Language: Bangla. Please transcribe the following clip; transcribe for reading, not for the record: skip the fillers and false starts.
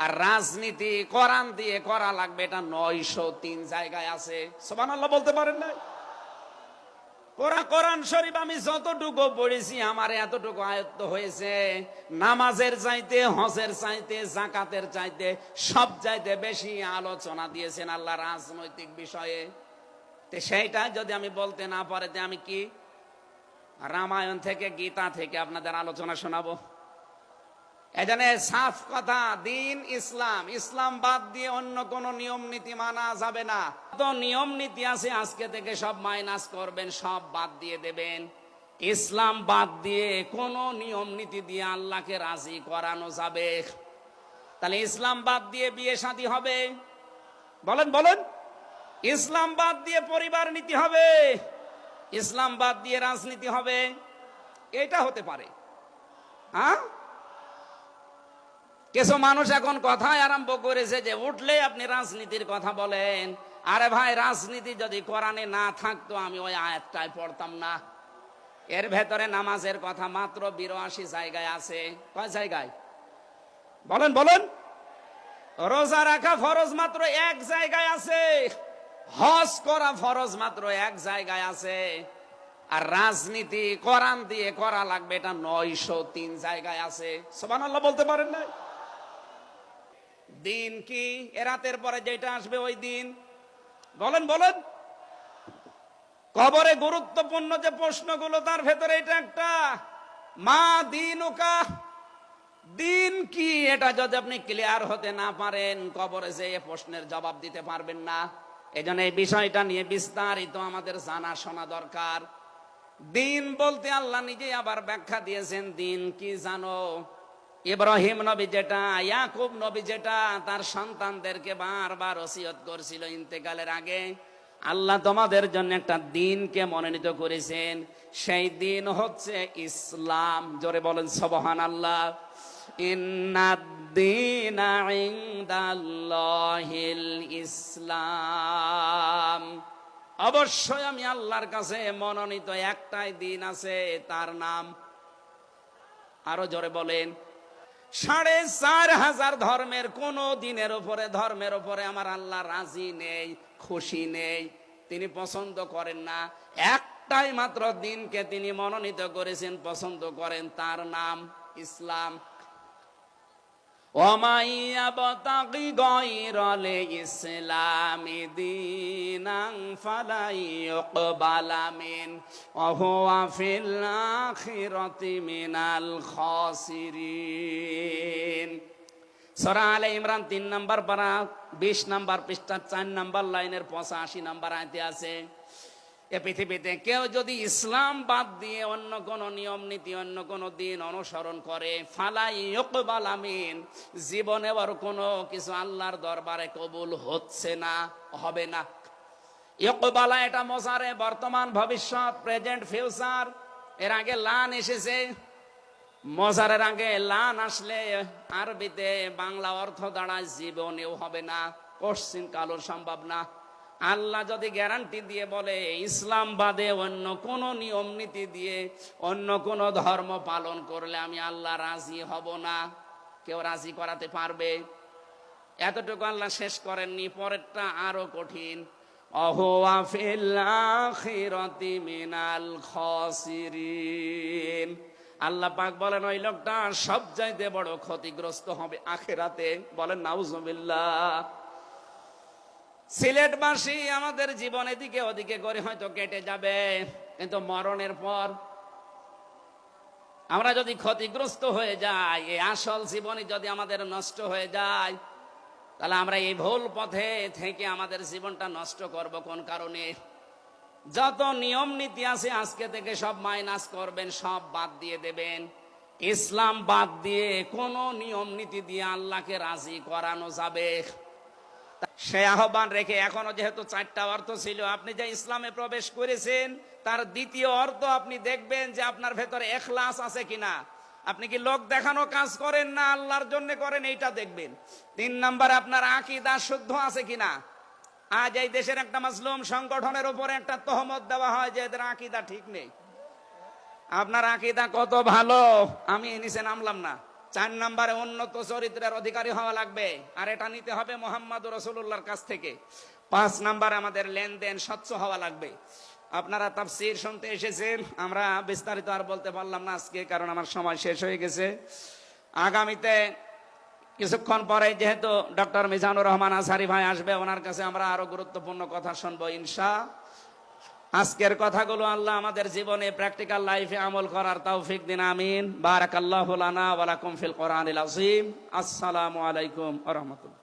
আর রাজনীতি কোরআন দিয়ে করা লাগবে, এটা 903 জায়গায় আছে। সুবহানাল্লাহ বলতে পারেন না? কোরআন শরীফ আমি যতটুকু পড়েছি আমার এতটুকু আয়ত্ত হয়েছে। নামাজের চাইতে, হজের চাইতে, যাকাতের চাইতে সব চাইতে বেশি আলোচনা দিয়েছেন আল্লাহ রাজনৈতিক বিষয়ে। তো সেইটা যদি আমি বলতে না পারে যে আমি কি রামায়ণ থেকে, গীতা থেকে আপনাদের আলোচনা শোনাবো? এখানে সাফ কথা, দিন ইসলাম, ইসলাম বাদ দিয়ে অন্য কোন নিয়ম নীতি মানা যাবে না। তো নিয়ম নীতি আছে আজকে থেকে সব মাইনাস করবেন, সব বাদ দিয়ে দেবেন। ইসলাম বাদ দিয়ে কোন নিয়ম নীতি দিয়ে আল্লাহকে রাজি করানো যাবে? তাহলে ইসলাম বাদ দিয়ে বিয়ে শাদী হবে? বলেন বলেন। ইসলাম বাদ দিয়ে পরিবার নীতি হবে? ইসলাম বাদ দিয়ে রাজনীতি হবে? এটা হতে পারে? হ্যাঁ, কিছু মানুষ এখন কথাই আরম্ভ করেছে যে উঠলে আপনি রাজনীতির কথা বলেন। আরে ভাই, রাজনীতি যদি কোরআনে না থাকতো আমি ওই আয়াতটাই পড়তাম না। এর ভেতরে নামাজের কথা মাত্র 82 জায়গায় আছে। কয় জায়গায়? বলেন বলেন। রোজা রাখা ফরজ মাত্র 1 জায়গায় আছে। হজ করা ফরজ মাত্র 1 জায়গায় আছে। আর রাজনীতি কোরআন দিয়ে করা লাগবে, এটা 903 জায়গায় আছে। সুবহানাল্লাহ বলতে পারেন না? দিন কি? এ রাতের পরে যেটা আসবে ওই দিন। বলেন বলেন। কবরে গুরুত্বপূর্ণ যে প্রশ্নগুলো তার ভেতরে এটা একটা, মা দীনুকা, দিন কি? এটা যদি আপনি ক্লিয়ার হতে না পারেন, কবরে যে প্রশ্নের জবাব দিতে পারবেন না। এজন্য এই বিষয়টা নিয়ে বিস্তারিত আমাদের জানা শোনা দরকার। দিন বলতে আল্লাহ নিজে আবার ব্যাখ্যা দিয়েছেন। দিন কি জানো? ইব্রাহিম নবী যেটা, ইয়াকুব নবী যেটা তার সন্তানদেরকে বারবার ওসিয়ত করছিল ইন্তেকালের আগে, আল্লাহ তোমাদের জন্য একটা দিনকে মনোনীত করেছেন। সেই দিন হচ্ছে ইসলাম। জোরে বলেন সুবহানাল্লাহ। ইন্নাদ-দীনা ইনদাল্লাহিল ইসলাম। অবশ্যই আমি আল্লাহর কাছে মনোনীত একটাই দিন আছে, তার নাম, আরো জোরে বলেন, 4500 ধর্মের কোন দিনের উপরে, ধর্মের উপরে আমার আল্লাহ রাজি নেই, খুশি নেই, তিনি পছন্দ করেন না। একটাই মাত্র দিনকে তিনি মনোনীত করেছেন, পছন্দ করেন, তার নাম ইসলাম। ওমাইয়াবতাগি গায়রাল ইসলামি দীনান ফালাইয়ুকবালা মিন ওয়া হুয়া ফিল আখিরাতি মিনাল খাসিরিন। সূরা আলে ইমরান 3 নম্বর পারা 20 নম্বর পৃষ্ঠা 4 নম্বর লাইনের 85 নম্বর আয়াতে আছে, এ পৃথিবীতে কেউ যদি ইসলাম বাদ দিয়ে অন্য কোন নিয়ম নীতি, অন্য কোন দিন অনুসরণ করে, ফালাই ইউকবালা মিন, জীবনে আর কোনো কিছু আল্লাহর দরবারে কবুল হচ্ছে না, হবে না। ইউকবালা এটা মোজারে, বর্তমান, ভবিষ্যৎ, প্রেজেন্ট, ফিউচার। এর আগে লান এসেছে। মোজারের আগে লান আসলে আরবিতে বাংলা অর্থ দাঁড়ায় জীবনেও হবে না, কোশ্চিন কালো সম্ভব না। আল্লাহ যদি গ্যারান্টি দিয়ে বলে ইসলাম বাদে অন্য কোন নিয়ম নীতি দিয়ে অন্য কোন ধর্ম পালন করলে আমি আল্লাহ রাজি হব না, কেউ রাজি করাতে পারবে? এতটুকু আল্লাহ শেষ করেননি, পরেরটা আরো কঠিন। অহুয়া ফিল আখিরাতি মিনাল খাসিরিন। আল্লাহ পাক বলেন ওই লোকটা সবচাইতে বড় ক্ষতিগ্রস্ত হবে আখিরাতে। বলেন নাউজুবিল্লাহ। সিলেটবাসী আমাদের জীবন এদিকে ওদিকে করে হয়তো কেটে যাবে, কিন্তু মরণের পর আমরা যদি ক্ষতিগ্রস্ত হয়ে যাই, এই আসল জীবনই যদি আমাদের নষ্ট হয়ে যায়, তাহলে আমরা এই ভুল পথে থেকে আমাদের জীবনটা নষ্ট করব কোন কারণে? যত নিয়ম নীতি আছে আজকে থেকে সব মাইনাস করবেন, সব বাদ দিয়ে দেবেন। ইসলাম বাদ দিয়ে কোন নিয়ম নীতি দিয়ে আল্লাহকে রাজি করানো যাবে? সে আহ্বান রেখে, এখনো যেহেতু 4টা অর্থ ছিল, আপনি যে ইসলামে প্রবেশ করেছেন তার দ্বিতীয় অর্থ আপনি দেখবেন যে আপনার ভেতরে ইখলাস আছে কিনা। আপনি কি লোক দেখানো কাজ করেন না আল্লাহর জন্য করেন, এইটা দেখবেন। 3 নাম্বার, আপনার আকীদা শুদ্ধ আছে কিনা। আজ এই দেশের একটা মাসলুম সংগঠনের উপরে একটা তহমত দেওয়া হয় যে এদের আকীদা ঠিক নেই। আপনার আকীদা কত ভালো, আমি নিচে নামলাম না, 4 নম্বরে উন্নত চরিত্রের অধিকারী হওয়া লাগবে, আর এটা নিতে হবে মুহাম্মদ রাসূলুল্লাহর কাছ থেকে। 5 নম্বরে আমাদের লেনদেন স্বচ্ছ হওয়া লাগবে। আপনারা তাফসীর শুনতে এসেছেন, আমরা বিস্তারিত আর বলতে পারলাম না আজকে, কারণ আমার সময় শেষ হয়ে গেছে। আগামীতে কিছুক্ষণ পরে যেহেতু ডক্টর মিজানুর রহমান আজহারি ভাই আসবে, ওনার কাছে আমরা আরো গুরুত্বপূর্ণ কথা শুনবো আজকের কথাগুলো আল্লাহ আমাদের জীবনে প্র্যাকটিক্যাল লাইফে আমল করার তৌফিক দিন, আমিন। বারাকাল্লাহু লানা ওয়া লাকুম ফিল কোরআনিল আযীম। আসসালামু আলাইকুম ওয়া রাহমাতুল্লাহ।